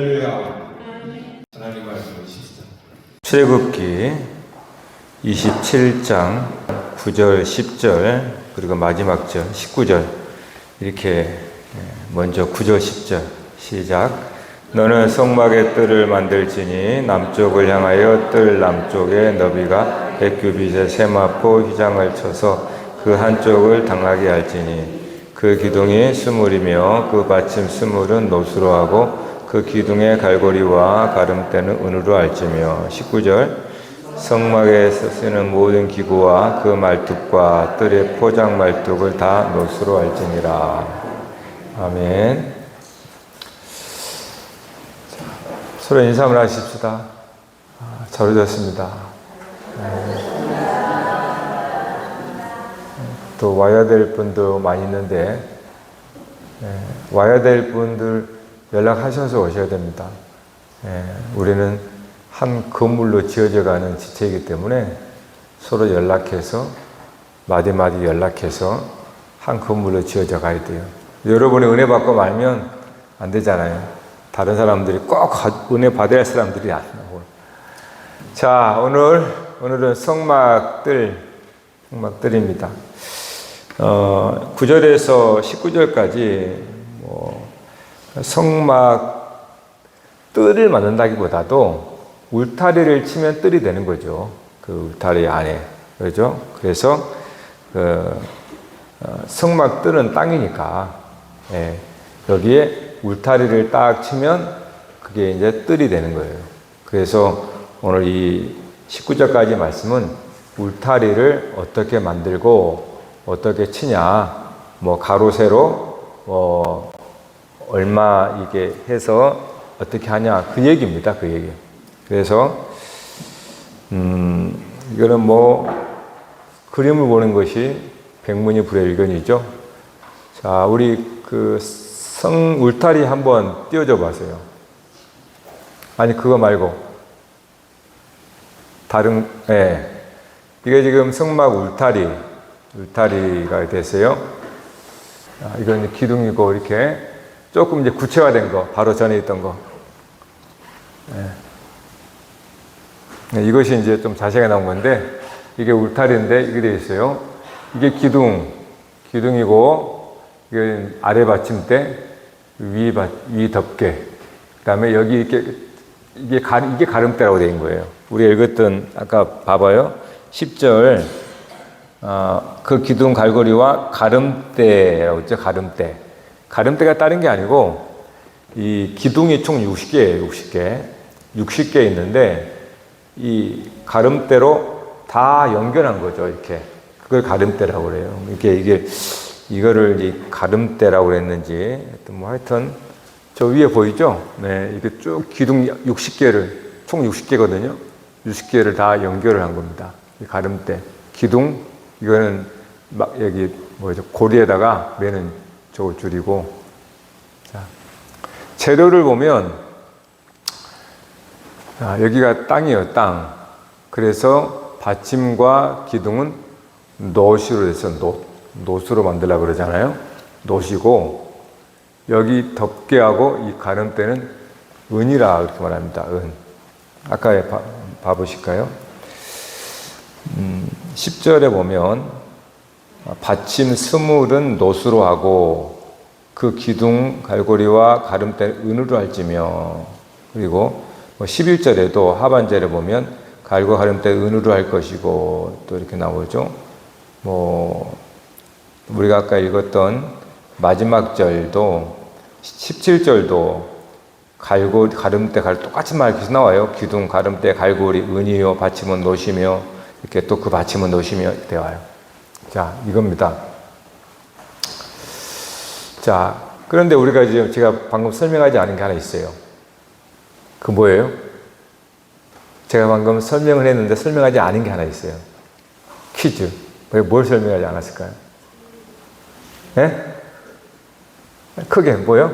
할렐루야. 하나님 말씀 보십시다. 출애굽기 27장 9절, 10절, 그리고 마지막 절 19절 이렇게 먼저 9절, 10절 시작. 너는 성막의 뜰을 만들지니 남쪽을 향하여 뜰 남쪽에 너비가 100규빗의 세마포 휘장을 쳐서 그 한쪽을 당하게 할지니 그 기둥이 스물이며 그 받침 스물은 노수로 하고 그 기둥의 갈고리와 가름대는 은으로 할지며 19절 성막에서 쓰는 모든 기구와 그 말뚝과 뜰의 포장 말뚝을 다 노수로 할지니라. 아멘. 서로 인사를 하십시다. 잘 오셨습니다. 또 와야 될 분도 많이 있는데 와야 될 분들 연락하셔서 오셔야 됩니다. 우리는 한 건물로 지어져 가는 지체이기 때문에 서로 연락해서 마디마디 연락해서 한 건물로 지어져 가야 돼요. 여러분이 은혜 받고 말면 안 되잖아요. 다른 사람들이 꼭 은혜 받아야 할 사람들이 아니고. 자, 오늘은 성막뜰입니다. 9절에서 19절까지 성막 뜰을 만든다기보다도 울타리를 치면 뜰이 되는 거죠. 그 울타리 안에. 그렇죠? 그래서 성막 뜰은 땅이니까 여기에 울타리를 딱 치면 그게 이제 뜰이 되는 거예요. 그래서 오늘 이 19절까지 말씀은 울타리를 어떻게 만들고 어떻게 치냐, 가로 세로 얼마 이게 해서 어떻게 하냐 그 얘기입니다. 그 얘기. 그래서 이거는 그림을 보는 것이 백문이 불여일견이죠. 자, 우리 그 울타리 한번 띄워줘 보세요. 아니 그거 말고 다른 이게 지금 성막 울타리가 됐어요. 이건 기둥이고 이렇게 조금 이제 구체화된 거, 바로 전에 있던 거. 이것이 이제 좀 자세하게 나온 건데 이게 울타리인데 이게 되어 있어요. 이게 기둥이고 이게 아래 받침대, 위 덮개. 그다음에 여기 이게 가름대라고 되어 있는 거예요. 우리가 읽었던 아까 봐봐요. 10절 그 기둥 갈고리와 가름대라고 했죠. 가름대가 다른 게 아니고 이 기둥이 총 60개예요. 60개 있는데 이 가름대로 다 연결한 거죠. 이렇게 그걸 가름대라고 그래요. 이거를 이 가름대라고 그랬는지 하여튼 저 위에 보이죠? 네, 이게 쭉 기둥 60개를 총 60개거든요. 60개를 다 연결을 한 겁니다. 이 가름대 기둥 이거는 여기 고리에다가 매는 저 줄이고. 자, 재료를 보면 여기가 땅이에요. 땅. 그래서 받침과 기둥은 노시로 해서 노수로 만들려고 그러잖아요. 노시고 여기 덮개하고 이 가름대는 은이라 그렇게 말합니다. 은. 아까 봐보실까요? 10절에 보면 받침 스물은 노수로 하고 그 기둥 갈고리와 가름대는 은으로 할지며, 그리고 11절에도 하반절에 보면 갈고 가름대 은으로 할 것이고 또 이렇게 나오죠. 우리가 아까 읽었던 마지막 절도 17절도 가름대 똑같이 말해서 나와요. 기둥 가름대 갈고리 은이요 받침은 노시며 이렇게 또 그 받침은 노시며 되어 와요. 자, 이겁니다. 자, 그런데 우리가 지금 제가 방금 설명하지 않은 게 하나 있어요. 그 뭐예요? 제가 방금 설명을 했는데 설명하지 않은 게 하나 있어요. 퀴즈. 뭘 설명하지 않았을까요? 크게 뭐요?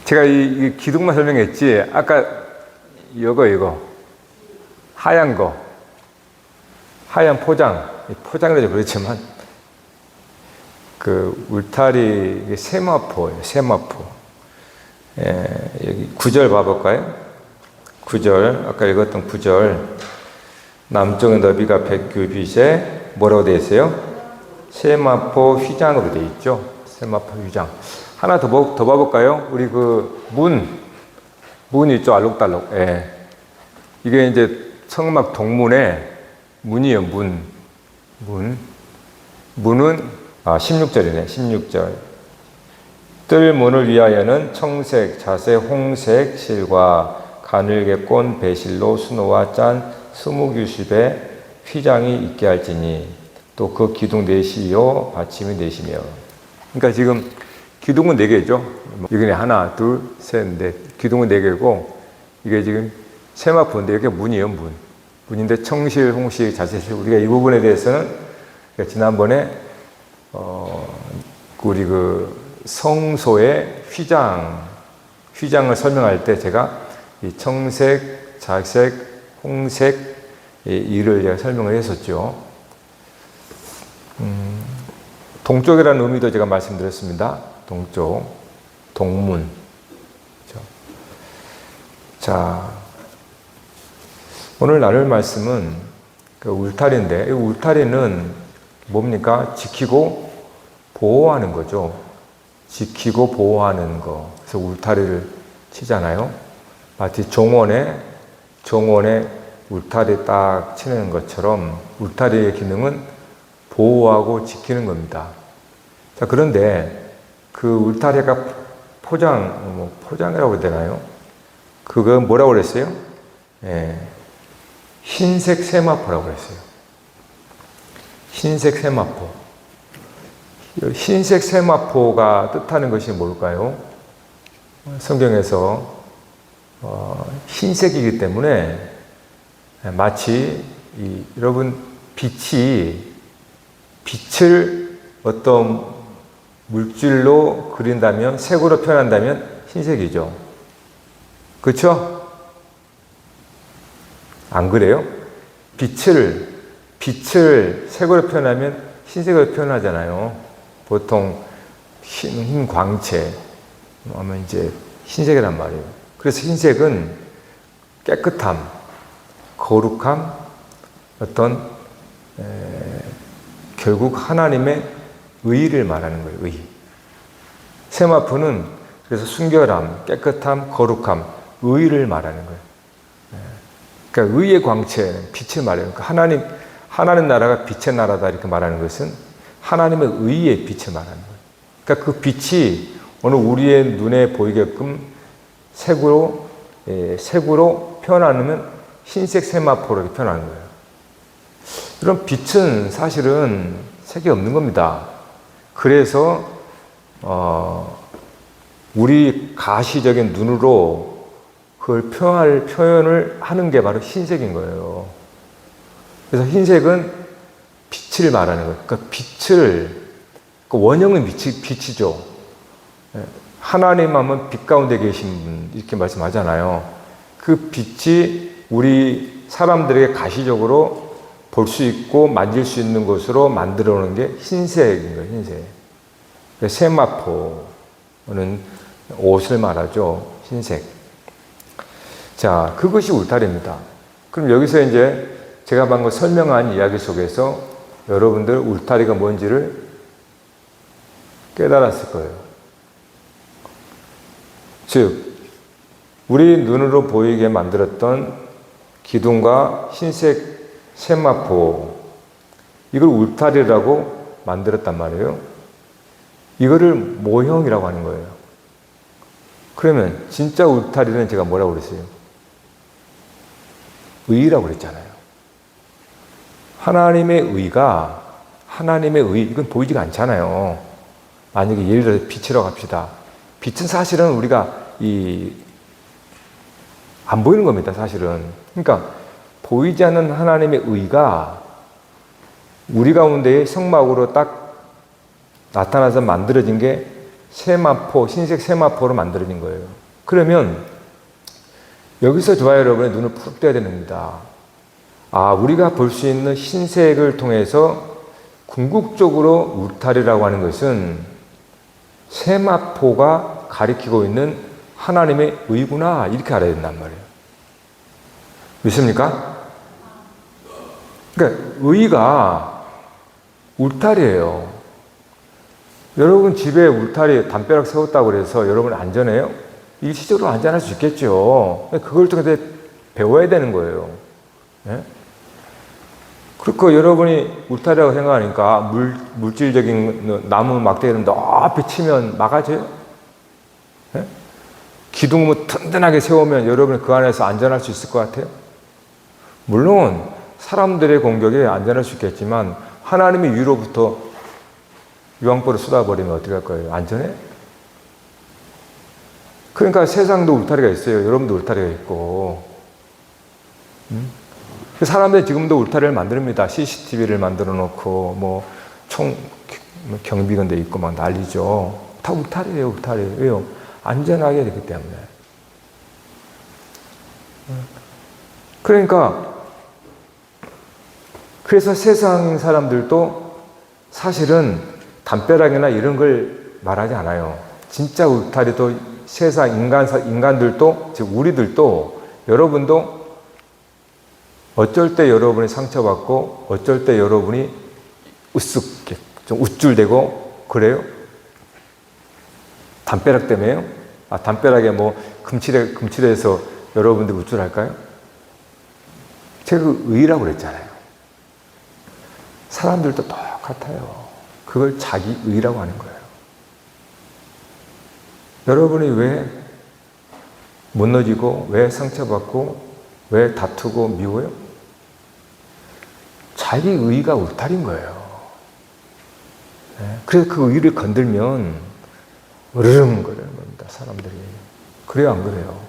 제가 이 기둥만 설명했지 아까 이거 하얀 거, 하얀 포장을 해서 그렇지만 그 울타리 세마포예요. 세마포. 여기 9절 봐볼까요? 9절, 아까 읽었던 9절. 남쪽의 너비가 100규빗에 뭐라고 되어 있어요? 세마포 휘장으로 되어 있죠. 세마포 휘장. 하나 더 봐볼까요? 우리 문 있죠? 알록달록. 예. 이게 이제 성막 동문에 문이에요, 문은, 16절이네, 16절. 뜰 문을 위하여는 청색, 자색, 홍색 실과 가늘게 꼰 배실로 수노와 짠 20규빗의 휘장이 있게 할지니 또 그 기둥 넷이요 받침이 넷이며. 그러니까 지금 기둥은 4개죠. 여기는 하나, 둘, 셋, 넷. 기둥은 4개고 이게 지금 세마포인데 이게 문이에요, 문인데 청실, 홍실, 자색, 우리가 이 부분에 대해서는 지난번에 우리 성소의 휘장을 설명할 때 제가 이 청색, 자색, 홍색 이를 제가 설명을 했었죠. 동쪽이라는 의미도 제가 말씀드렸습니다. 동쪽, 동문. 그렇죠? 자, 오늘 나눌 말씀은 울타리인데, 이 울타리는 뭡니까? 지키고 보호하는 거죠. 지키고 보호하는 거. 그래서 울타리를 치잖아요. 마치 정원에 울타리 딱 치는 것처럼 울타리의 기능은 보호하고 지키는 겁니다. 자, 그런데 그 울타리가 포장이라고 해야 되나요? 그거 뭐라고 그랬어요? 예, 흰색 세마포라고 그랬어요. 흰색 세마포. 흰색 세마포가 뜻하는 것이 뭘까요? 성경에서 흰색이기 때문에 마치 여러분 빛을 어떤 물질로 그린다면, 색으로 표현한다면 흰색이죠. 그렇죠? 안 그래요? 빛을 색으로 표현하면 흰색으로 표현하잖아요. 보통 흰 광채 하면 이제 흰색이란 말이에요. 그래서 흰색은 깨끗함, 거룩함, 결국 하나님의 의를 말하는 거예요. 의. 세마포는 그래서 순결함, 깨끗함, 거룩함, 의를 말하는 거예요. 그러니까 의의 광채, 빛을 말해요. 그러니까 하나님 나라가 빛의 나라다 이렇게 말하는 것은 하나님의 의의 빛을 말하는 거예요. 그러니까 그 빛이 오늘 우리의 눈에 보이게끔 색으로 표현하면 흰색 세마포로 이렇게 표현하는 거예요. 이런 빛은 사실은 색이 없는 겁니다. 그래서 우리 가시적인 눈으로 그걸 표현을 하는 게 바로 흰색인 거예요. 그래서 흰색은 빛을 말하는 거예요. 그러니까 원형은 빛이죠. 하나님 하면 빛 가운데 계신 분 이렇게 말씀하잖아요. 그 빛이 우리 사람들에게 가시적으로 볼 수 있고 만질 수 있는 것으로 만들어 놓은 게 흰색인 거예요. 흰색. 세마포는 옷을 말하죠. 흰색. 자, 그것이 울타리입니다. 그럼 여기서 이제 제가 방금 설명한 이야기 속에서 여러분들 울타리가 뭔지를 깨달았을 거예요. 즉, 우리 눈으로 보이게 만들었던 기둥과 흰색 세마포, 이걸 울타리라고 만들었단 말이에요. 이거를 모형이라고 하는 거예요. 그러면 진짜 울타리는 제가 뭐라고 그랬어요? 의라고 그랬잖아요. 하나님의 의, 이건 보이지가 않잖아요. 만약에 예를 들어서 빛이라고 합시다. 빛은 사실은 우리가 안 보이는 겁니다, 사실은. 그러니까 보이지 않는 하나님의 의가 우리 가운데 성막으로 딱 나타나서 만들어진 게 흰색 세마포로 만들어진 거예요. 그러면 여기서 저와 여러분의 눈을 푹 떠야 됩니다. 우리가 볼 수 있는 흰색을 통해서 궁극적으로 울타리라고 하는 것은 세마포가 가리키고 있는 하나님의 의구나 이렇게 알아야 된단 말이에요. 믿습니까? 그러니까 의가 울타리예요. 여러분 집에 울타리 담벼락 세웠다고 그래서 여러분 안전해요? 일시적으로 안전할 수 있겠죠. 그걸 통해서 배워야 되는 거예요. 예? 그러니까 여러분이 울타리라고 생각하니까 물질적인 나무 막대기를 높이 치면 막아져요? 예? 기둥을 튼튼하게 세우면 여러분이 그 안에서 안전할 수 있을 것 같아요? 물론 사람들의 공격에 안전할 수 있겠지만 하나님의 위로부터 유황불을 쏟아버리면 어떻게 할 거예요? 안전해? 그러니까 세상도 울타리가 있어요. 여러분도 울타리가 있고. 사람들이 지금도 울타리를 만듭니다. CCTV를 만들어 놓고 뭐 경비근대 있고 막 난리죠. 다 울타리예요, 울타리. 왜요? 안전하게 되기 때문에. 그러니까 그래서 세상 사람들도 사실은 담벼락이나 이런 걸 말하지 않아요. 진짜 울타리도 세상 인간들도, 즉 우리들도, 여러분도 어쩔 때 여러분이 상처받고 어쩔 때 여러분이 으쓱 좀 우쭐대고 그래요? 담벼락 때문에요? 담벼락에 뭐 금칠해서 여러분들 우쭐할까요? 제가 그 의라고 그랬잖아요. 사람들도 똑같아요. 그걸 자기 의라고 하는 거예요. 여러분이 왜 무너지고 왜 상처받고 왜 다투고 미워요? 자기 의가 울타리인 거예요. 그래서 그 의를 건들면 으르렁거리는 겁니다. 사람들이. 그래요, 안 그래요?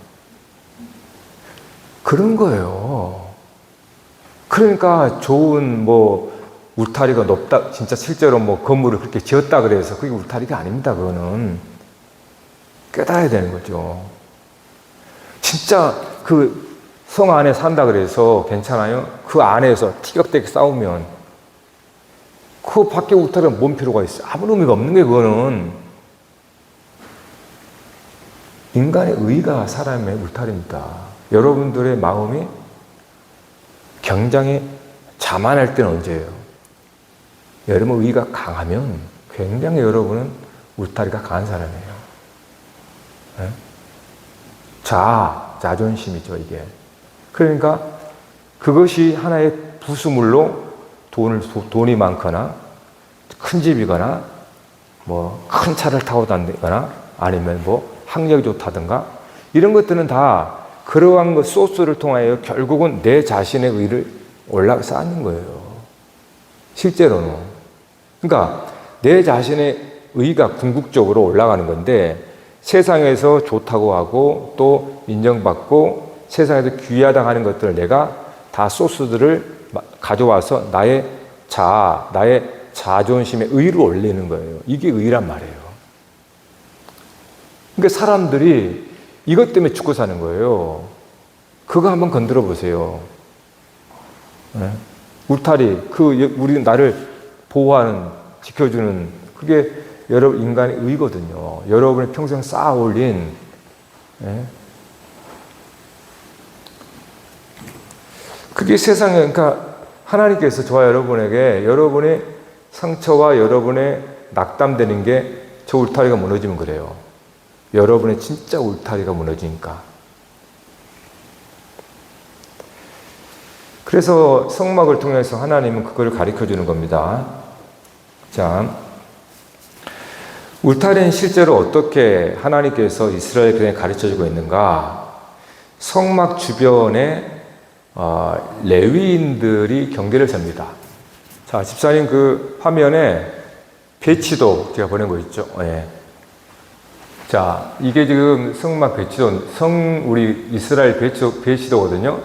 그런 거예요. 그러니까 좋은 울타리가 높다, 진짜 실제로 건물을 그렇게 지었다 그래서 그게 울타리가 아닙니다. 그거는 깨달아야 되는 거죠. 진짜 그 성 안에 산다 그래서 괜찮아요? 그 안에서 티격태격 싸우면 그 밖에 울타리가 뭔 필요가 있어요? 아무 의미가 없는 게 그거는. 인간의 의가 사람의 울타리입니다. 여러분들의 마음이 굉장히 자만할 때는 언제예요? 여러분 의가 강하면 굉장히 여러분은 울타리가 강한 사람이에요. 네? 자존심이죠, 이게. 그러니까 그것이 하나의 부수물로 돈이 많거나 큰 집이거나 큰 차를 타고 다니거나 아니면 학력이 좋다든가 이런 것들은 다 그러한 소스를 통하여 결국은 내 자신의 의를 쌓는 거예요. 실제로는. 그러니까 내 자신의 의가 궁극적으로 올라가는 건데 세상에서 좋다고 하고 또 인정받고 세상에서 귀하다 하는 것들을 내가 다 소스들을 가져와서 나의 자존심의 의를 올리는 거예요. 이게 의란 말이에요. 그러니까 사람들이 이것 때문에 죽고 사는 거예요. 그거 한번 건드려 보세요. 네? 울타리, 우리 나를 보호하는, 지켜주는, 그게 여러분 인간의 의거든요. 여러분이 평생 쌓아 올린, 네? 그게 세상에, 그러니까 하나님께서 저와 여러분에게 여러분의 상처와 여러분의 낙담되는 게 저 울타리가 무너지면 그래요. 여러분의 진짜 울타리가 무너지니까. 그래서 성막을 통해서 하나님은 그걸 가르쳐 주는 겁니다. 자, 울타리는 실제로 어떻게 하나님께서 이스라엘에게 가르쳐 주고 있는가? 성막 주변에 레위인들이 경계를 섭니다. 자, 집사님 그 화면에 배치도 제가 보낸 거 있죠? 예. 자, 이게 지금 성막 배치도, 우리 이스라엘 배치도거든요.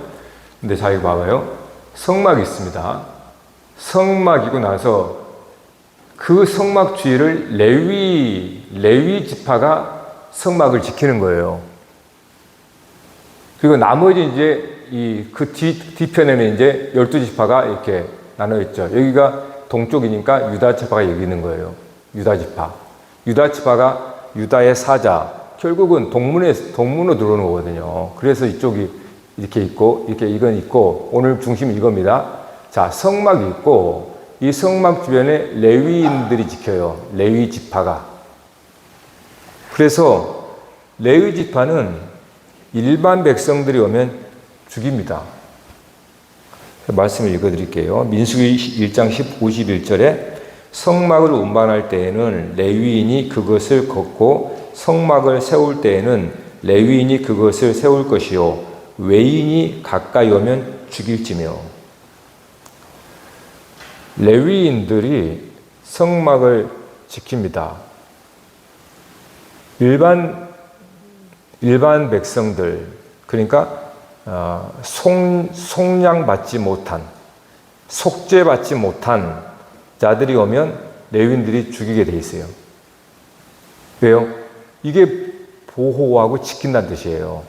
근데 자, 이거 봐봐요. 성막이 있습니다. 성막이고 나서 그 성막 주위를 레위 지파가 성막을 지키는 거예요. 그리고 나머지 이제 그 뒤편에는 이제 12지파가 이렇게 나눠 있죠. 여기가 동쪽이니까 유다 지파가 여기 있는 거예요. 유다 지파. 유다 지파가 유다의 사자, 결국은 동문으로 들어오는 거거든요. 그래서 이쪽이 이렇게 있고, 이렇게 이건 있고, 오늘 중심은 이겁니다. 자, 성막이 있고, 이 성막 주변에 레위인들이 지켜요. 레위 지파가. 그래서 레위 지파는 일반 백성들이 오면 죽입니다. 말씀을 읽어드릴게요. 민수기 1장 51절에 성막을 운반할 때에는 레위인이 그것을 걷고 성막을 세울 때에는 레위인이 그것을 세울 것이요 외인이 가까이 오면 죽일지며. 레위인들이 성막을 지킵니다. 일반 백성들, 그러니까 속량받지 못한, 속죄받지 못한 자들이 오면 레위인들이 죽이게 돼 있어요. 왜요? 이게 보호하고 지킨다는 뜻이에요.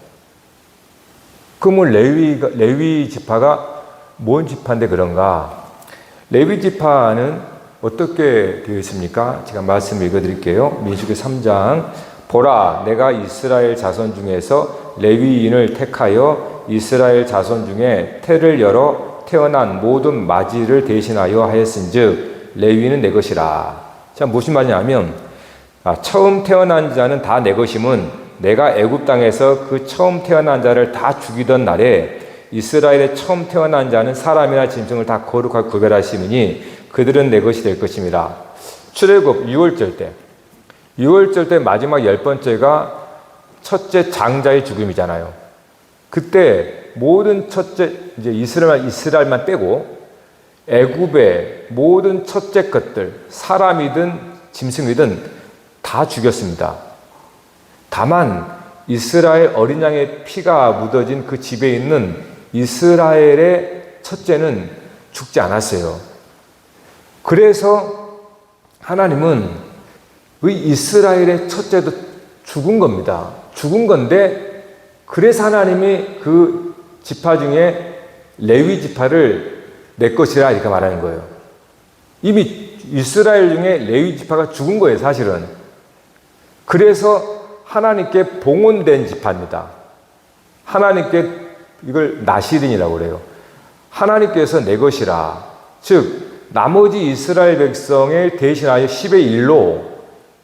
그러면 레위 지파가 뭔 지파인데 그런가? 레위 지파는 어떻게 되어 있습니까? 제가 말씀을 읽어드릴게요. 민수기 3장. 보라, 내가 이스라엘 자손 중에서 레위인을 택하여 이스라엘 자손 중에 태를 열어 태어난 모든 맞이를 대신하여 하였은즉 레위는 내 것이라. 자, 무슨 말이냐면 처음 태어난 자는 다 내 것임은 내가 애굽 땅에서 그 처음 태어난 자를 다 죽이던 날에 이스라엘의 처음 태어난 자는 사람이나 짐승을 다 거룩하게 구별하시느니 그들은 내 것이 될 것입니다. 출애굽 6월절 때 마지막 10번째가 첫째 장자의 죽음이잖아요. 그때 모든 첫째, 이제 이스라엘만 빼고 애굽의 모든 첫째 것들, 사람이든 짐승이든 다 죽였습니다. 다만 이스라엘 어린 양의 피가 묻어진 그 집에 있는 이스라엘의 첫째는 죽지 않았어요. 그래서 하나님은 의 이스라엘의 첫째도 죽은 겁니다. 죽은 건데 그래서 하나님이 그 지파 중에 레위 지파를 내 것이라 이렇게 말하는 거예요. 이미 이스라엘 중에 레위 지파가 죽은 거예요, 사실은. 그래서 하나님께 봉헌된 지파입니다. 하나님께 이걸 나시린이라고 그래요. 하나님께서 내 것이라. 즉 나머지 이스라엘 백성을 대신하여 10의 1로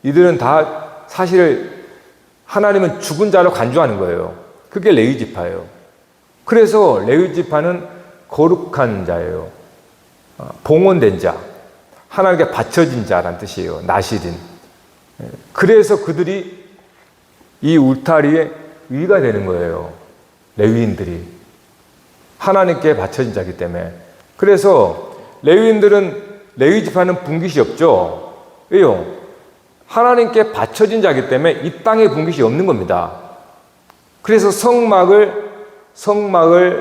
이들은 다 사실 하나님은 죽은 자로 간주하는 거예요. 그게 레위 지파예요. 그래서 레위 지파는 거룩한 자예요. 봉헌된 자, 하나님께 바쳐진 자란 뜻이에요. 나시린. 그래서 그들이 이 울타리에 위가 되는 거예요. 레위인들이 하나님께 바쳐진 자이기 때문에. 그래서 레위 지파는 분깃이 없죠. 왜요? 하나님께 바쳐진 자이기 때문에 이 땅에 분깃이 없는 겁니다. 그래서 성막을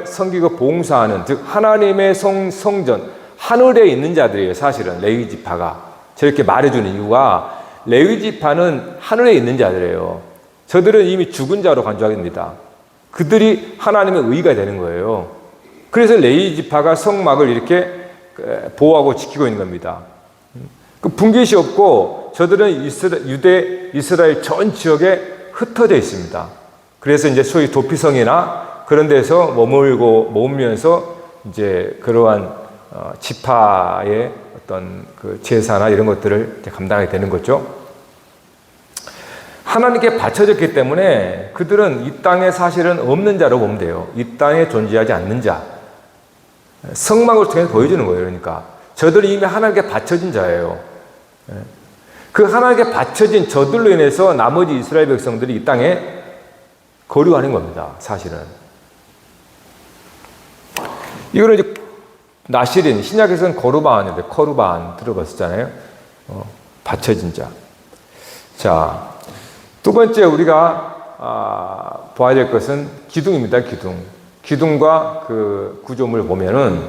섬기고 봉사하는, 즉 하나님의 성전, 하늘에 있는 자들이에요. 사실은 레위 지파가. 저렇게 말해주는 이유가 레위 지파는 하늘에 있는 자들이에요. 저들은 이미 죽은 자로 간주합니다. 그들이 하나님의 의가 되는 거예요. 그래서 레위 지파가 성막을 이렇게 보호하고 지키고 있는 겁니다. 그 분깃이 없고 저들은 이스라엘 전 지역에 흩어져 있습니다. 그래서 이제 소위 도피성이나 그런 데서 머물면서 이제 그러한 지파의 어떤 그 제사나 이런 것들을 감당하게 되는 거죠. 하나님께 바쳐졌기 때문에 그들은 이 땅에 사실은 없는 자로 보면 돼요. 이 땅에 존재하지 않는 자. 성막을 통해서 보여주는 거예요. 그러니까 저들이 이미 하나님께 바쳐진 자예요. 그 하나님께 바쳐진 저들로 인해서 나머지 이스라엘 백성들이 이 땅에 거류하는 겁니다. 사실은. 이거는 이제 나시린, 신약에서는 거르반인데, 거르반 들어봤었잖아요. 바쳐진 자. 자, 두 번째 우리가 봐야 될 것은 기둥입니다. 기둥과 그 구조물 보면은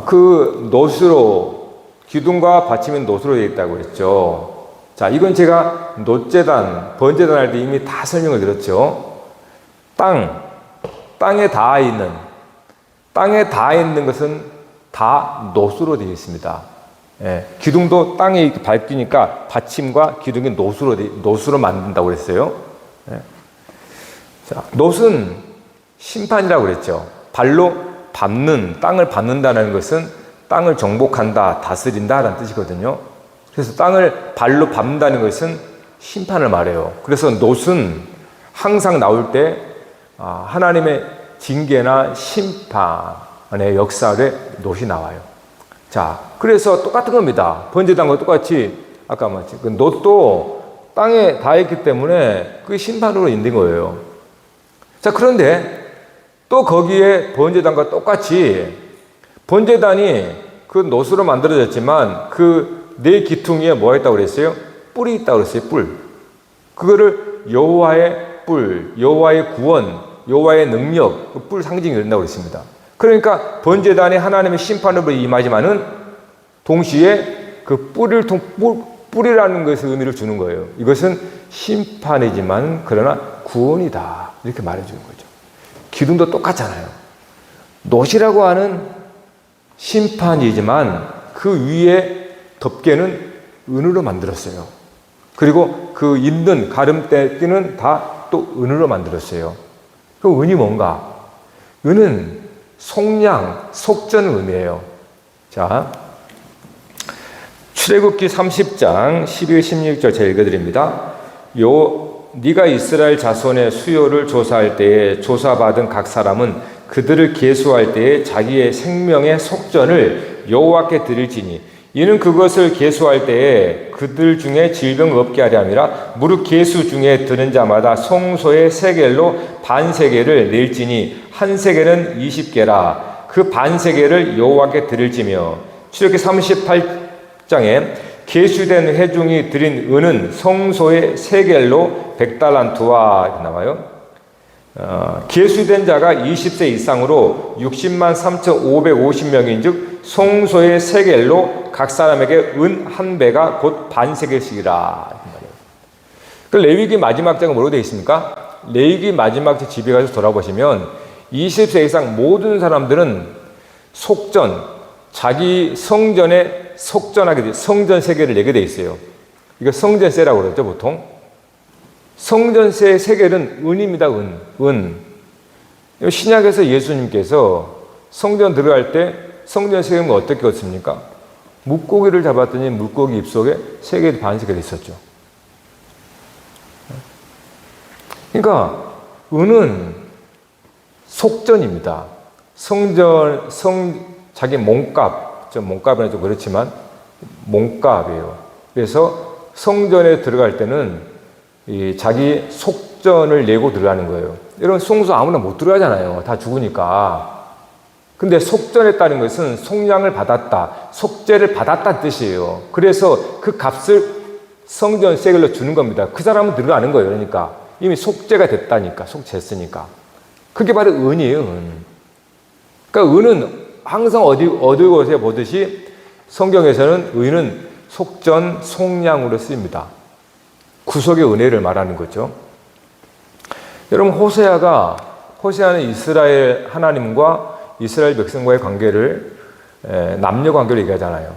그 노수로, 기둥과 받침이 노수로 되어 있다고 했죠. 자, 이건 제가 노제단, 번제단 할 때 이미 다 설명을 드렸죠. 땅에 닿아 있는 것은 다 노수로 되어 있습니다. 예, 기둥도 땅에 밟히니까 받침과 기둥이 노수로 만든다고 그랬어요. 자, 놋은 심판이라고 그랬죠. 발로 밟는, 땅을 밟는다는 것은 땅을 정복한다, 다스린다라는 뜻이거든요. 그래서 땅을 발로 밟는다는 것은 심판을 말해요. 그래서 놋은 항상 나올 때 하나님의 징계나 심판의 역사에 놋이 나와요. 자, 그래서 똑같은 겁니다. 번제단과 똑같이 아까 말했지. 그 놋도 땅에 닿았기 때문에 그게 심판으로 인된 거예요. 자, 그런데 또 거기에 번제단과 똑같이 번제단이 그 놋으로 만들어졌지만 그 네 기퉁이에 뭐가 있다고 그랬어요? 뿔이 있다고 그랬어요. 뿔. 그거를 여호와의 뿔, 여호와의 구원, 여호와의 능력, 그 뿔 상징이 된다고 그랬습니다. 그러니까 번제단에 하나님의 심판으로 임하지만은 동시에 그 뿔이라는 것의 의미를 주는 거예요. 이것은 심판이지만 그러나 구원이다. 이렇게 말해주는 거죠. 기둥도 똑같잖아요. 놋이라고 하는 심판이지만 그 위에 덮개는 은으로 만들었어요. 그리고 그 있는 가름대띠는 다 또 은으로 만들었어요. 그 은이 뭔가? 은은 속량, 속전을 의미해요. 자, 출애굽기 30장 12, 16절 제가 읽어드립니다. 네가 이스라엘 자손의 수요를 조사할 때에 조사받은 각 사람은 그들을 계수할 때에 자기의 생명의 속전을 여호와께 드릴지니 이는 그것을 계수할 때에 그들 중에 질병 없게 하려 함이라. 무릇 계수 중에 드는 자마다 송소의 세겔로 반세겔을 낼지니 한 세겔은 20개라. 그 반세겔을 여호와께 드릴지며. 출애굽기 38장에 계수된 회중이 드린 은은 성소의 세겔로 100달란트와 이렇게 나와요. 계수된 자가 20세 이상으로 60만 3,550명인 즉 성소의 세겔로 각 사람에게 은 한 배가 곧 반세겔씩이라. 그 레위기 마지막 장은 뭐로 되어 있습니까? 레위기 마지막 장 집에 가서 돌아보시면 20세 이상 모든 사람들은 속전, 자기 성전에 속전하게 돼, 성전 세겔을 내게 돼 있어요. 이거 성전세라고 그러죠, 보통. 성전세의 세겔은 은입니다, 은. 신약에서 예수님께서 성전 들어갈 때 성전 세겔은 어떻게 얻습니까? 물고기를 잡았더니 물고기 입속에 세겔이 반세겔이 있었죠. 그러니까 은은 속전입니다. 자기 몸값, 몸값은 좀 그렇지만 몸값이에요. 그래서 성전에 들어갈 때는 자기 속전을 내고 들어가는 거예요. 여러분, 성소 아무나 못 들어가잖아요. 다 죽으니까. 근데 속전했다는 것은 속량을 받았다, 속죄를 받았다는 뜻이에요. 그래서 그 값을 성전 세겔로 주는 겁니다. 그 사람은 들어가는 거예요. 그러니까 이미 속죄가 됐다니까, 속죄했으니까. 그게 바로 은이에요, 은. 그러니까 은은 항상 어디 곳에 보듯이 성경에서는 은은 속전, 속량으로 쓰입니다. 구속의 은혜를 말하는 거죠. 여러분, 호세아는 이스라엘 하나님과 이스라엘 백성과의 관계를, 남녀 관계를 얘기하잖아요.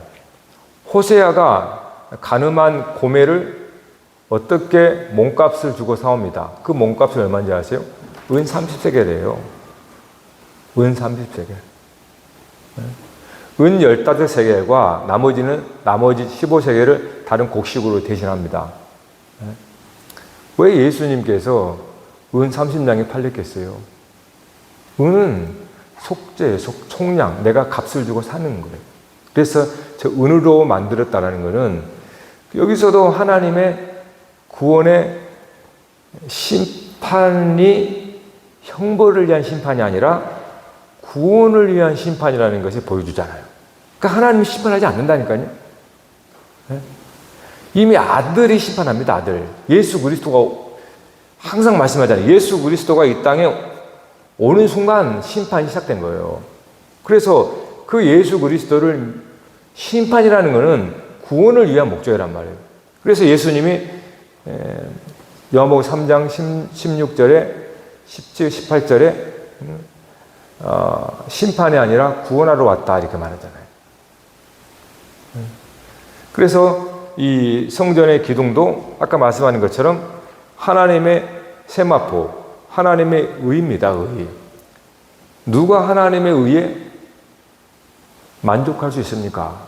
호세아가 가늠한 고멜을 어떻게 몸값을 주고 사옵니다. 그 몸값이 얼마인지 아세요? 은 30세겔이에요. 은 30세겔. 은 15세겔과 나머지 15세겔을 다른 곡식으로 대신합니다. 왜 예수님께서 은 30냥이 팔렸겠어요? 은은 속죄, 속량, 내가 값을 주고 사는 거예요. 그래서 저 은으로 만들었다는 것은 여기서도 하나님의 구원의 심판이 형벌을 위한 심판이 아니라 구원을 위한 심판이라는 것을 보여주잖아요. 그러니까 하나님이 심판하지 않는다니까요. 이미 아들이 심판합니다. 아들. 예수 그리스도가 항상 말씀하잖아요. 예수 그리스도가 이 땅에 오는 순간 심판이 시작된 거예요. 그래서 그 예수 그리스도를 심판이라는 것은 구원을 위한 목적이란 말이에요. 그래서 예수님이 요한복음 3장 16절에 17, 18절에 심판이 아니라 구원하러 왔다 이렇게 말하잖아요. 그래서 이 성전의 기둥도 아까 말씀하신 것처럼 하나님의 세마포, 하나님의 의입니다. 의. 누가 하나님의 의에 만족할 수 있습니까?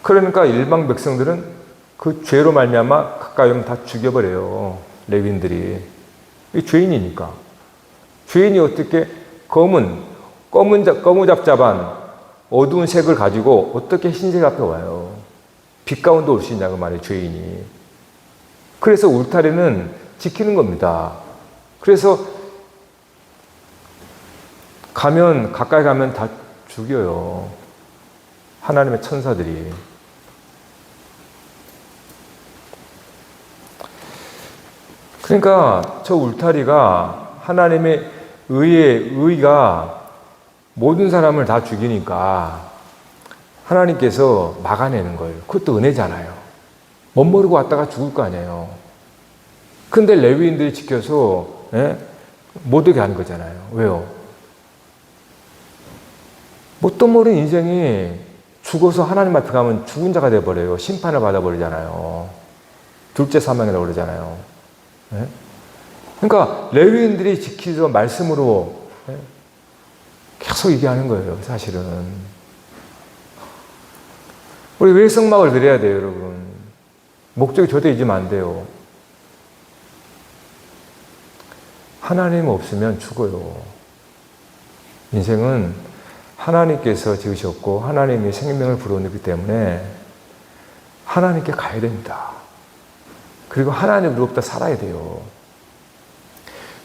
그러니까 일반 백성들은 그 죄로 말미암아 가까이 오면 다 죽여버려요. 레위인들이. 이 죄인이니까. 죄인이 어떻게 거무잡잡한 어두운 색을 가지고 어떻게 흰색 앞에 와요? 빛 가운데 올 수 있냐고 말이에요, 죄인이. 그래서 울타리는 지키는 겁니다. 그래서 가까이 가면 다 죽여요. 하나님의 천사들이. 그러니까 저 울타리가 하나님의 의가 모든 사람을 다 죽이니까 하나님께서 막아내는 거예요. 그것도 은혜잖아요. 못 모르고 왔다가 죽을 거 아니에요. 근데 레위인들이 지켜서 못 오게 하는 거잖아요. 왜요? 뭣도 모르는 인생이 죽어서 하나님 앞에 가면 죽은 자가 돼버려요. 심판을 받아버리잖아요. 둘째 사망이라고 그러잖아요. 그러니까 레위인들이 지키서 말씀으로 계속 얘기하는 거예요. 사실은. 우리 왜 성막을 드려야 돼요, 여러분? 목적이 절대 잊으면 안 돼요. 하나님 없으면 죽어요. 인생은 하나님께서 지으셨고 하나님이 생명을 불어넣기 때문에 하나님께 가야 됩니다. 그리고 하나님으로부터 살아야 돼요.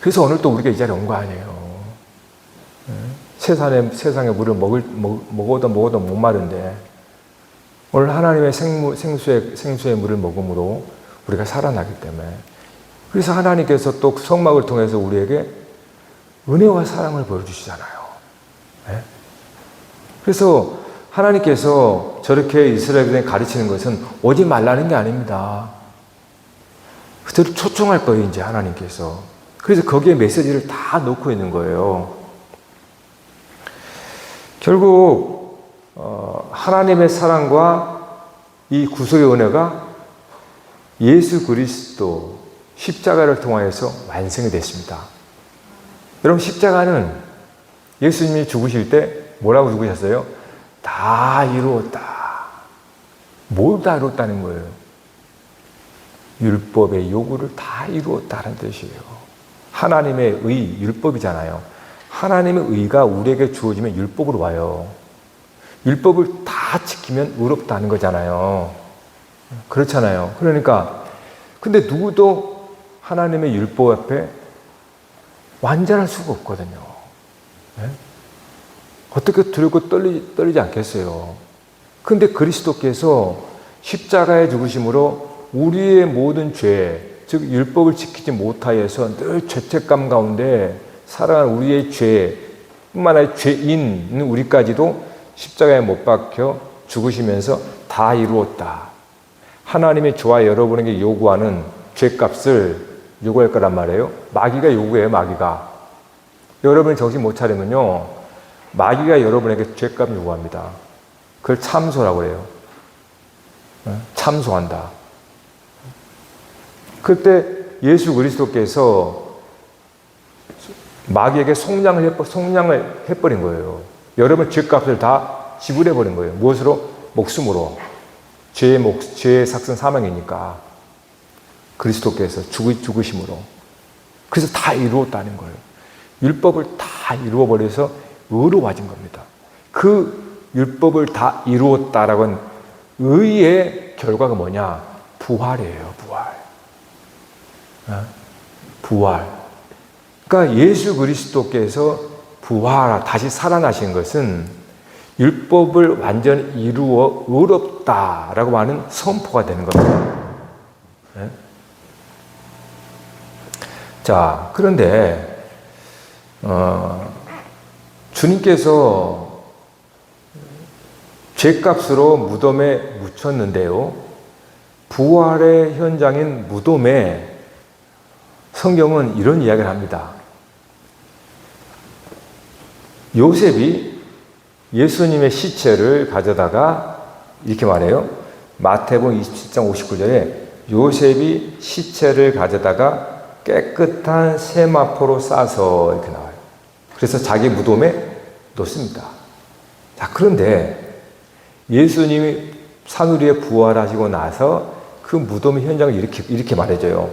그래서 오늘 또 우리가 이 자리에 온 거 아니에요. 세상의 물을 먹어도 못 마른데 오늘 하나님의 생수의 물을 먹음으로 우리가 살아나기 때문에, 그래서 하나님께서 또 성막을 통해서 우리에게 은혜와 사랑을 보여주시잖아요. 그래서 하나님께서 저렇게 이스라엘에 가르치는 것은 오지 말라는 게 아닙니다. 그들을 초청할 거예요, 이제 하나님께서. 그래서 거기에 메시지를 다 놓고 있는 거예요. 결국 하나님의 사랑과 이 구속의 은혜가 예수 그리스도 십자가를 통하여서 완성이 됐습니다. 여러분, 십자가는 예수님이 죽으실 때 뭐라고 죽으셨어요? 다 이루었다. 뭘 다 이루었다는 거예요? 율법의 요구를 다 이루었다는 뜻이에요. 하나님의 의, 율법이잖아요. 하나님의 의가 우리에게 주어지면 율법으로 와요. 율법을 다 지키면 의롭다는 거잖아요. 그렇잖아요. 그러니까 근데 누구도 하나님의 율법 앞에 완전할 수가 없거든요. 네? 어떻게 두렵고 떨리지 않겠어요. 근데 그리스도께서 십자가의 죽으심으로 우리의 모든 죄, 즉 율법을 지키지 못하여서 늘 죄책감 가운데 살아가는 우리의 죄뿐만 아니라 죄인 우리까지도 십자가에 못 박혀 죽으시면서 다 이루었다. 하나님의 저와 여러분에게 요구하는 죄값을 요구할 거란 말이에요. 마귀가 요구해요, 마귀가. 여러분이 정신 못 차리면요, 마귀가 여러분에게 죄값 요구합니다. 그걸 참소라고 해요. 참소한다. 그때 예수 그리스도께서 마귀에게 속량을 해버린 거예요. 여러분 죄값을 다 지불해버린 거예요. 무엇으로? 목숨으로. 죄의 삭선 사망이니까 그리스도께서 죽으심으로. 그래서 다 이루었다는 거예요. 율법을 다 이루어버려서 의로워진 겁니다. 그 율법을 다 이루었다라고 하는 의의 결과가 뭐냐? 부활이에요. 부활. 그러니까 예수 그리스도께서 다시 살아나신 것은 율법을 완전히 이루어 의롭다라고 하는 선포가 되는 겁니다. 자, 그런데 주님께서 죄값으로 무덤에 묻혔는데요, 부활의 현장인 무덤에 성경은 이런 이야기를 합니다. 요셉이 예수님의 시체를 가져다가 이렇게 말해요. 마태복음 27장 59절에 요셉이 시체를 가져다가 깨끗한 세마포로 싸서 이렇게 나와요. 그래서 자기 무덤에 놓습니다. 자, 그런데 예수님이 산 위에 부활하시고 나서 그 무덤의 현장을 이렇게 말해줘요.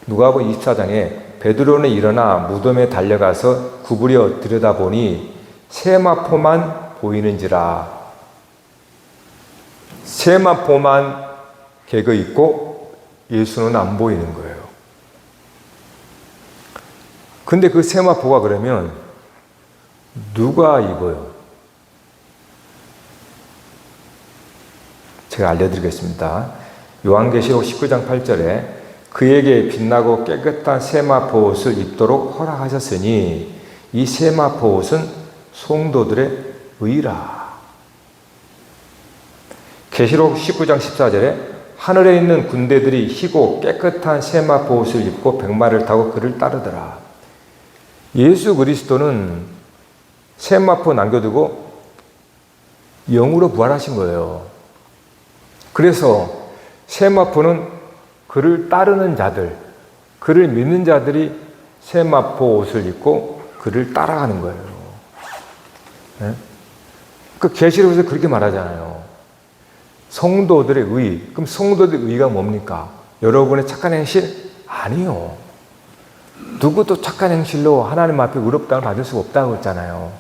누가복음 24장에 베드로는 일어나 무덤에 달려가서 구부려 들여다보니 세마포만 보이는지라. 세마포만 개거 있고 예수는 안 보이는 거예요. 근데 그 세마포가 그러면 누가 입어요? 제가 알려드리겠습니다. 요한계시록 19장 8절에 그에게 빛나고 깨끗한 세마포 옷을 입도록 허락하셨으니 이 세마포 옷은 성도들의 의라. 계시록 19장 14절에 하늘에 있는 군대들이 희고 깨끗한 세마포 옷을 입고 백마를 타고 그를 따르더라. 예수 그리스도는 세마포 남겨두고 영으로 부활하신 거예요. 그래서 세마포는 그를 따르는 자들, 그를 믿는 자들이 세마포 옷을 입고 그를 따라가는 거예요. 네? 그 계시록에서 그렇게 말하잖아요. 성도들의 의. 그럼 성도들의 의가 뭡니까? 여러분의 착한 행실? 아니요. 누구도 착한 행실로 하나님 앞에 의롭다움을 받을 수가 없다고 했잖아요.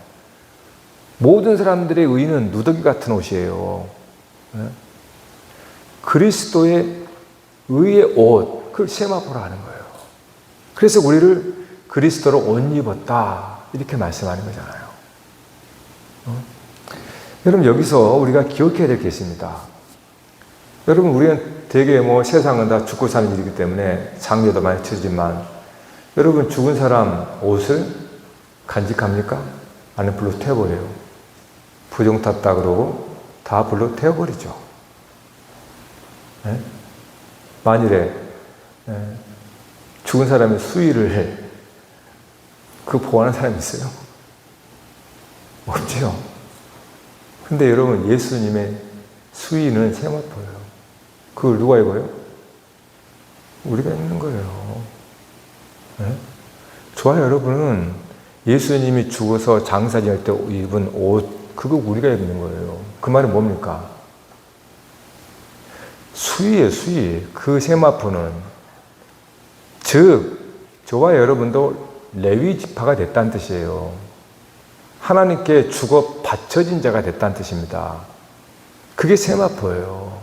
모든 사람들의 의는 누더기 같은 옷이에요. 네? 그리스도의 의의 옷, 그걸 세마포라 하는 거예요. 그래서 우리를 그리스도로 옷 입었다 이렇게 말씀하는 거잖아요. 여러분, 여기서 우리가 기억해야 될 게 있습니다. 여러분, 우리는 되게 세상은 다 죽고 사는 일이기 때문에 장례도 많이 치르지만 여러분, 죽은 사람 옷을 간직합니까? 아니면 불로 태워버려요. 부정 탔다 그러고 다 불로 태워버리죠. 네? 만일에 죽은 사람의 수의를 해, 그 보호하는 사람이 있어요? 없죠. 근데 여러분, 예수님의 수의는 세마포예요. 그걸 누가 입어요? 우리가 입는 거예요. 네? 좋아요. 여러분은 예수님이 죽어서 장사 지낼 때 입은 옷, 그거 우리가 입는 거예요. 그 말은 뭡니까? 수의예요, 수의. 그 세마포는. 즉, 저와 여러분도 레위 지파가 됐다는 뜻이에요. 하나님께 죽어 바쳐진 자가 됐다는 뜻입니다. 그게 세마포예요.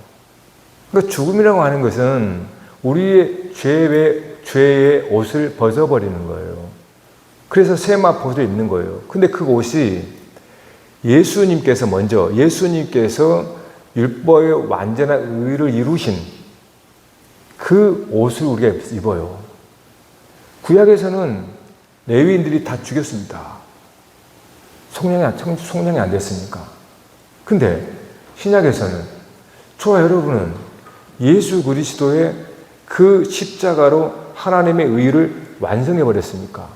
그러니까 죽음이라고 하는 것은 우리의 죄의 옷을 벗어버리는 거예요. 그래서 세마포를 입는 거예요. 근데 그 옷이 예수님께서 율법의 완전한 의를 이루신 그 옷을 우리가 입어요. 구약에서는 레위인들이 다 죽였습니다. 속량이 안 됐으니까. 근데 신약에서는 저와 여러분은 예수 그리스도의 그 십자가로 하나님의 의를 완성해 버렸으니까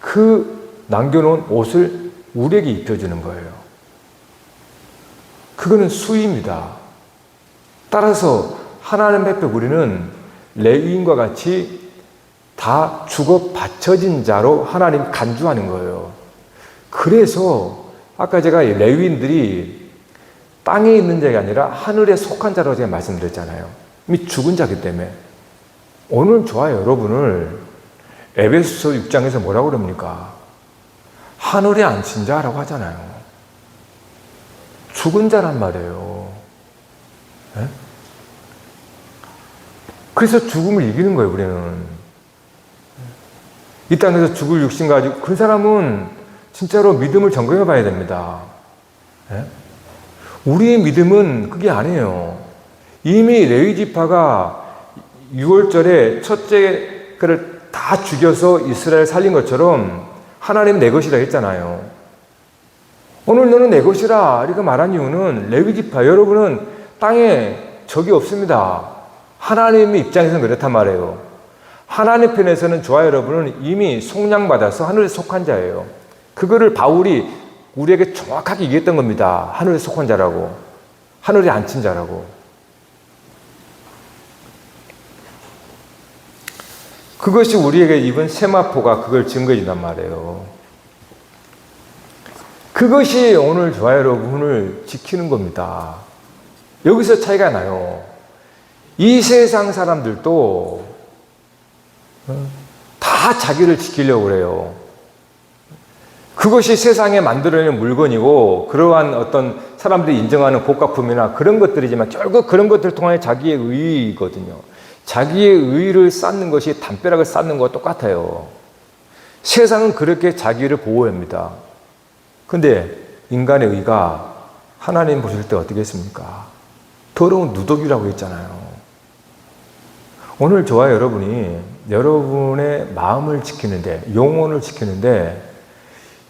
그 남겨놓은 옷을 우리에게 입혀주는 거예요. 그거는 수의입니다. 따라서 하나님 앞에 우리는 레위인과 같이 다 죽어 바쳐진 자로 하나님 간주하는 거예요. 그래서 아까 제가 레위인들이 땅에 있는 자가 아니라 하늘에 속한 자라고 제가 말씀드렸잖아요. 이미 죽은 자기 때문에. 오늘 저와 여러분을 에베소서 6장에서 뭐라고 그럽니까? 하늘에 앉힌 자라고 하잖아요. 죽은 자란 말이에요. 네? 그래서 죽음을 이기는 거예요, 우리는. 이 땅에서 죽을 육신 가지고 그 사람은 진짜로 믿음을 점검해 봐야 됩니다. 네? 우리의 믿음은 그게 아니에요. 이미 레위 지파가 6월절에 첫째 그를 다 죽여서 이스라엘 살린 것처럼 하나님 내 것이라 했잖아요. 오늘 너는 내 것이라 이렇게 말한 이유는 레위 지파, 여러분은 땅에 적이 없습니다. 하나님의 입장에서는 그렇단 말이에요. 하나님 편에서는 저와 여러분은 이미 속량받아서 하늘에 속한 자예요. 그거를 바울이 우리에게 정확하게 얘기했던 겁니다. 하늘에 속한 자라고, 하늘에 앉힌 자라고. 그것이 우리에게 입은 세마포가 그걸 증거해 준단 말이에요. 그것이 오늘 저와 여러분을 지키는 겁니다. 여기서 차이가 나요. 이 세상 사람들도 다 자기를 지키려고 그래요. 그것이 세상에 만들어내는 물건이고 그러한 어떤 사람들이 인정하는 고가품이나 그런 것들이지만 결국 그런 것들을 통해 자기의 의의거든요. 자기의 의의를 쌓는 것이 담벼락을 쌓는 것과 똑같아요. 세상은 그렇게 자기를 보호합니다. 근데 인간의 의가 하나님 보실 때 어떻게 했습니까? 더러운 누더기라고 했잖아요. 오늘 저와 여러분이 여러분의 마음을 지키는데, 영혼을 지키는데,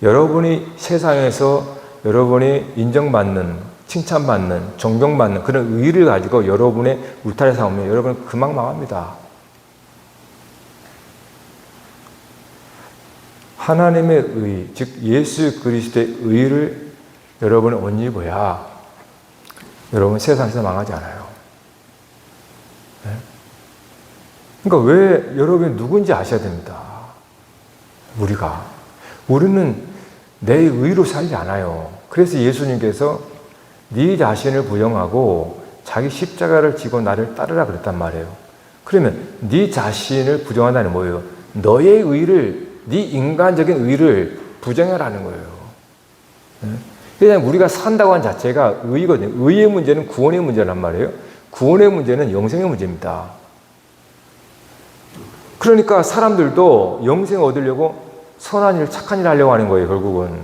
여러분이 세상에서 여러분이 인정받는, 칭찬받는, 존경받는 그런 의의를 가지고 여러분의 울타리 삼으면 여러분은 금방 망합니다. 하나님의 의, 즉 예수 그리스도의 의를 여러분이 옷 입어야 여러분 세상에서 망하지 않아요. 네? 그러니까 왜 여러분이 누군지 아셔야 됩니다. 우리는 내 의로 살지 않아요. 그래서 예수님께서 네 자신을 부정하고 자기 십자가를 지고 나를 따르라 그랬단 말이에요. 그러면 네 자신을 부정한다는 뭐예요? 너의 의를, 네 인간적인 의를 부정하라는 거예요. 그냥 우리가 산다고 하는 자체가 의거든요. 의의 문제는 구원의 문제란 말이에요. 구원의 문제는 영생의 문제입니다. 그러니까 사람들도 영생을 얻으려고 선한 일, 착한 일 하려고 하는 거예요, 결국은.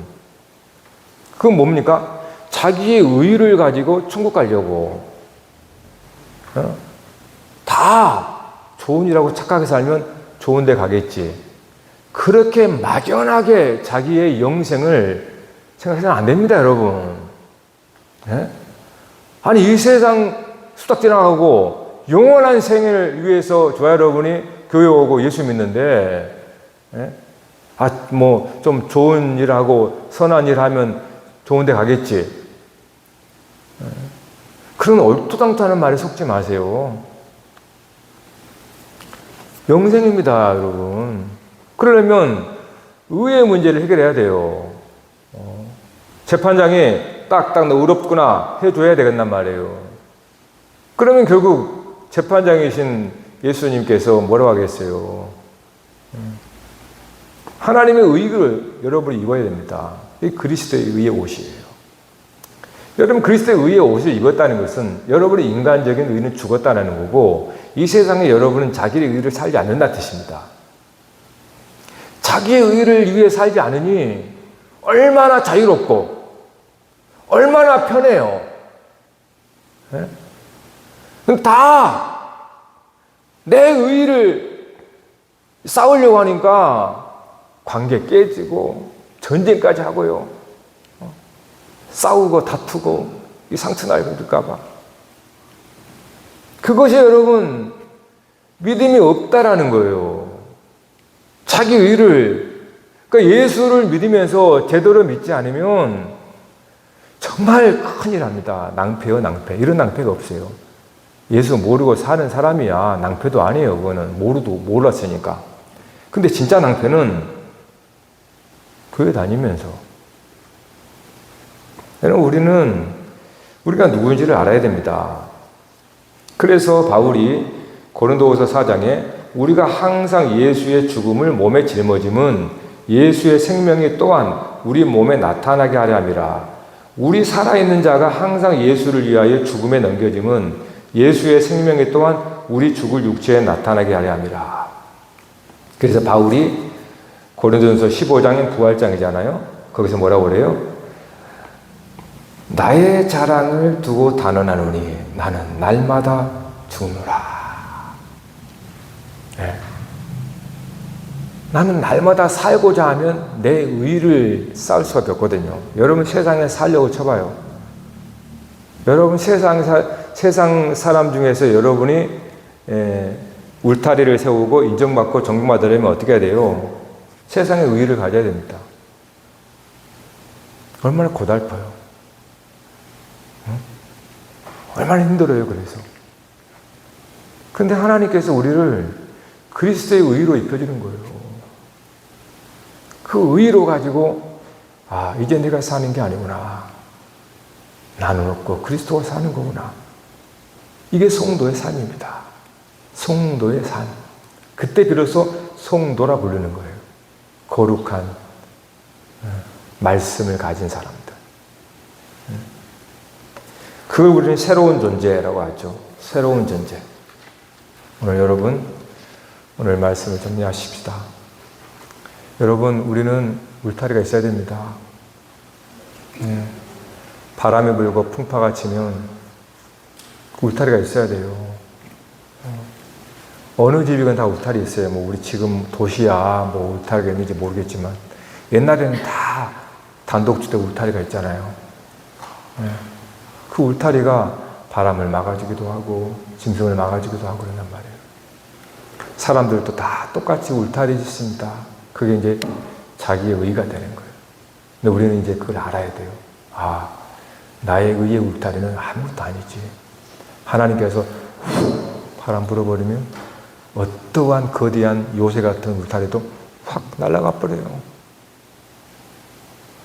그건 뭡니까? 자기의 의를 가지고 천국 가려고. 다 좋은 일하고 착하게 살면 좋은 데 가겠지. 그렇게 막연하게 자기의 영생을 생각해서는 안 됩니다, 여러분. 네? 아니, 이 세상 수닥 지나가고 영원한 생을 위해서 저와 여러분이 교회 오고 예수 믿는데, 네? 좀 좋은 일 하고 선한 일 하면 좋은 데 가겠지. 그런 얼토당토하는 말에 속지 마세요. 영생입니다, 여러분. 그러려면 의의 문제를 해결해야 돼요. 재판장이 딱딱 너 의롭구나 해줘야 되겠단 말이에요. 그러면 결국 재판장이신 예수님께서 뭐라고 하겠어요? 하나님의 의를 여러분이 입어야 됩니다. 이 그리스도의 의의 옷이에요. 여러분, 그리스도의 의의 옷을 입었다는 것은 여러분의 인간적인 의는 죽었다는 거고, 이 세상에 여러분은 자기의 의를 살지 않는다는 뜻입니다. 자기의 의를 위해 살지 않으니 얼마나 자유롭고 얼마나 편해요. 네? 다 내 의를 싸우려고 하니까 관계 깨지고 전쟁까지 하고요. 싸우고 다투고 이 상처 나고 그럴까봐. 그것이 여러분 믿음이 없다라는 거예요. 자기 의를, 그러니까 예수를 믿으면서 제대로 믿지 않으면 정말 큰일 납니다. 낭패요, 낭패. 이런 낭패가 없어요. 예수 모르고 사는 사람이야 낭패도 아니에요. 그거는 몰랐으니까. 근데 진짜 낭패는 교회 다니면서. 여러분, 우리가 누구인지를 알아야 됩니다. 그래서 바울이 고린도후서 4장에 우리가 항상 예수의 죽음을 몸에 짊어짐은 예수의 생명이 또한 우리 몸에 나타나게 하려 함이라. 우리 살아있는 자가 항상 예수를 위하여 죽음에 넘겨짐은 예수의 생명이 또한 우리 죽을 육체에 나타나게 하려 함이라. 그래서 바울이 고린도전서 15장인 부활장이잖아요. 거기서 뭐라고 그래요? 나의 자랑을 두고 단언하노니 나는 날마다 죽노라. 네. 나는 날마다 살고자 하면 내 의를 쌓을 수밖에 없거든요. 여러분 세상에 살려고 쳐봐요. 여러분 세상 사람 중에서 여러분이 울타리를 세우고 인정받고 존경받으려면 어떻게 해야 돼요? 세상의 의의를 가져야 됩니다. 얼마나 고달퍼요. 얼마나 힘들어요. 그래서. 근데 하나님께서 우리를 그리스도의 의로 입혀지는 거예요. 그 의로 가지고 이제 내가 사는 게 아니구나. 나는 없고 그리스도가 사는 거구나. 이게 성도의 삶입니다. 성도의 삶. 그때 비로소 성도라 부르는 거예요. 거룩한 말씀을 가진 사람들. 그걸 우리는 새로운 존재라고 하죠. 새로운 존재. 오늘 여러분, 오늘 말씀을 정리하십시다. 여러분, 우리는 울타리가 있어야 됩니다. 바람이 불고 풍파가 치면 울타리가 있어야 돼요. 어느 집이건 다 울타리 있어요. 뭐 우리 지금 도시야 뭐 울타리가 있는지 모르겠지만 옛날에는 다 단독주택 울타리가 있잖아요. 그 울타리가 바람을 막아주기도 하고 짐승을 막아주기도 하고 그런단 말이에요. 사람들도 다 똑같이 울타리 짓습니다. 그게 이제 자기의 의가 되는 거예요. 근데 우리는 이제 그걸 알아야 돼요. 나의 의의 울타리는 아무것도 아니지. 하나님께서 바람 불어버리면 어떠한 거대한 요새 같은 울타리도 확 날아가 버려요.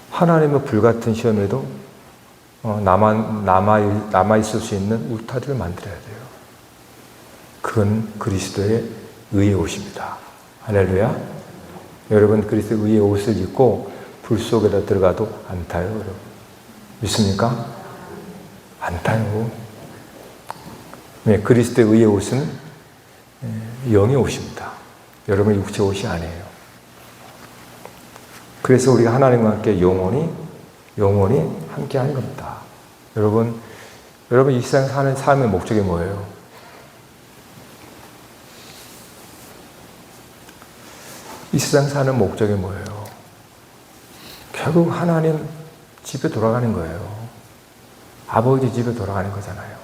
하나님의 불같은 시험에도 남아있을 수 있는 울타리를 만들어야 돼요. 그건 그리스도의 의의 옷입니다. 할렐루야. 여러분 그리스도의 의의 옷을 입고 불 속에다 들어가도 안 타요. 여러분. 믿습니까? 안 타요. 네, 그리스도의 의의 옷은 영의 옷입니다. 여러분의 육체의 옷이 아니에요. 그래서 우리가 하나님과 함께 영원히 함께 하는 겁니다. 여러분 이 세상 사는 삶의 목적이 뭐예요? 이 세상 사는 목적이 뭐예요? 결국 하나님 집에 돌아가는 거예요. 아버지 집에 돌아가는 거잖아요.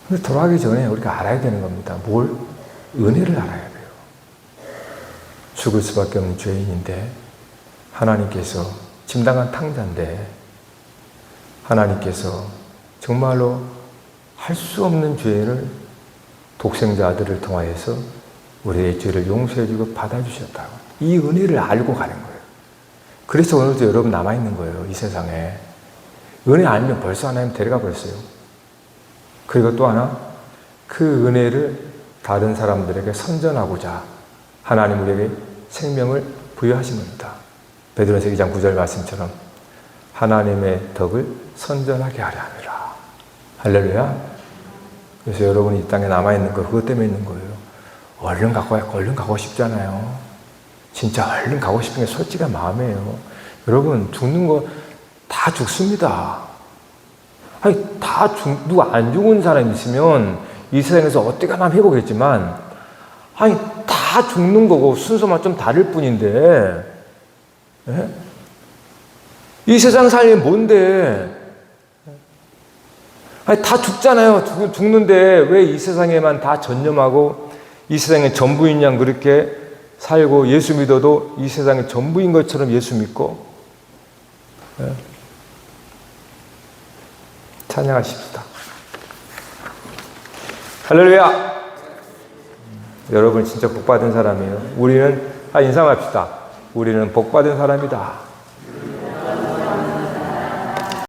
근데 돌아가기 전에 우리가 알아야 되는 겁니다. 뭘? 은혜를 알아야 돼요. 죽을 수밖에 없는 죄인인데 하나님께서 짐당한 탕자인데 하나님께서 정말로 할 수 없는 죄를 독생자 아들을 통하여서 우리의 죄를 용서해주고 받아주셨다고. 이 은혜를 알고 가는 거예요. 그래서 오늘도 여러분 남아있는 거예요. 이 세상에. 은혜 알면 벌써 하나님 데려가 버렸어요. 그리고 또 하나 그 은혜를 다른 사람들에게 선전하고자 하나님 우리에게 생명을 부여하신 겁니다. 베드로전서 2장 9절 말씀처럼 하나님의 덕을 선전하게 하려 함이라. 할렐루야. 그래서 여러분이 이 땅에 남아있는 거 그것 때문에 있는 거예요. 얼른 가고 싶잖아요. 진짜 얼른 가고 싶은 게 솔직한 마음이에요. 여러분 죽는 거 다 죽습니다. 누가 안 죽은 사람이 있으면 이 세상에서 어떻게 하나 해보겠지만 다 죽는 거고 순서만 좀 다를 뿐인데 이 세상 삶이 뭔데? 다 죽잖아요. 죽는데 왜 이 세상에만 다 전념하고 이 세상의 전부인 양 그렇게 살고 예수 믿어도 이 세상의 전부인 것처럼 예수 믿고 찬양하십시다. 할렐루야. 여러분 진짜 복받은 사람이에요. 우리는 인상합시다. 우리는 복받은 사람이다.